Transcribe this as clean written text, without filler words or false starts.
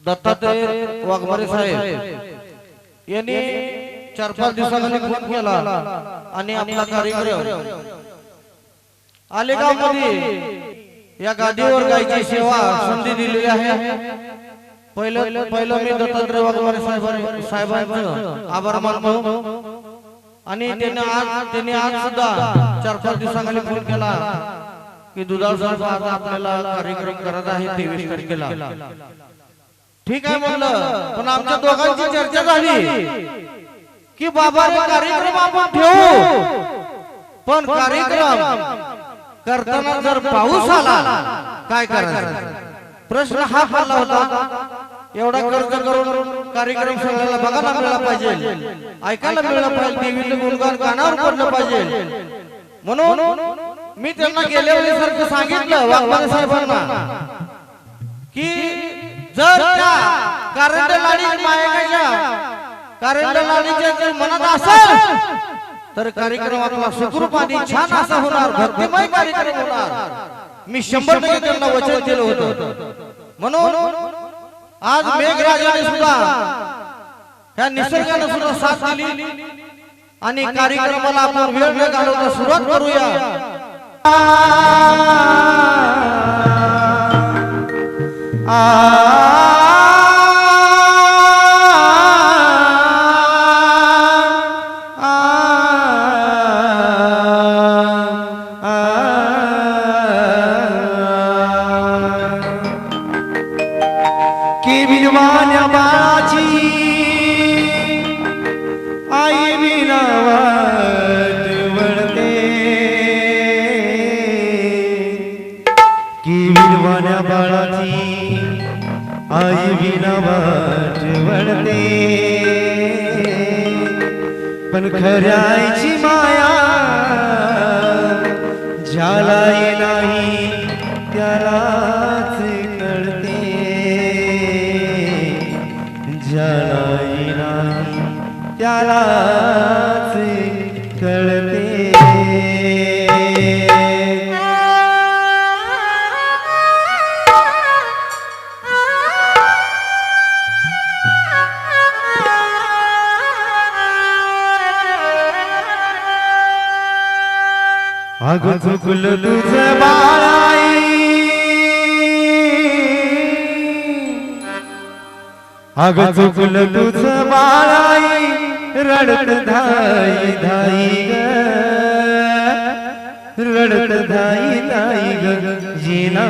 दत्तात्रय वाघमारे साहेब यांनी 4-5 दिवसांनी फोन केला आणि आपला कार्यक्रम आलेगाव मध्ये या गादीवर गायची सेवा संधी दिलेली आहे। पहिलं मी दत्तात्रय वाघमारे साहेबांचं आभार मानतो आणि त्यांनी आज सुद्धा 4-5 दिवसांनी फोन केला की दुधाळ साहेब आज आपल्याला कार्यक्रम करत आहे 23 तारखेला। ठीक आहे म्हणलं, पण आमच्या दोघांची चर्चा झाली की बाबा कार्यक्रम आपण ठेवू, पण कार्यक्रम करताना जर पाऊस आला काय करायचं प्रश्न हा पडला होता। एवढा खर्च करून कार्यक्रम सगळ्याला बघायला मिळाला पाहिजे, ऐकायला मिळालं पाहिजे, देवीचं गुणगान कानावर पडलं पाहिजे, म्हणून मी त्यांना गेल्या वेळेसारखं सांगितलं वाघमारे साहेबांना की जर त्या कारंडे लाडी लाडीच्या मनात असेल तर कार्यक्रम आपला सुखरूपाने छान असा होणार, भक्तिमय कार्यक्रम होणार। मी 100% त्यांना वचन दिलं होतं। म्हणून आज मेघराजाने सुद्धा ह्या निसर्गाने सुद्धा साथ दिली आणि कार्यक्रमाला आपण वेळ न घालवता सुरुवात करूया। की विनवान्या बाळाची आई विना वाट वळते, की विनवान्या बाळाची आई विना वाट वळते, पण खऱ्या आईची माया ज्याला नाही त्यालाच कळते, ज्याला नाही त्यालाच कळते। अगं चुकलं तुझं बाळाई, अगं चुकलं तुझं बाळाई, रडत धाई धाई ग, रडत धाई धाई ग, जिना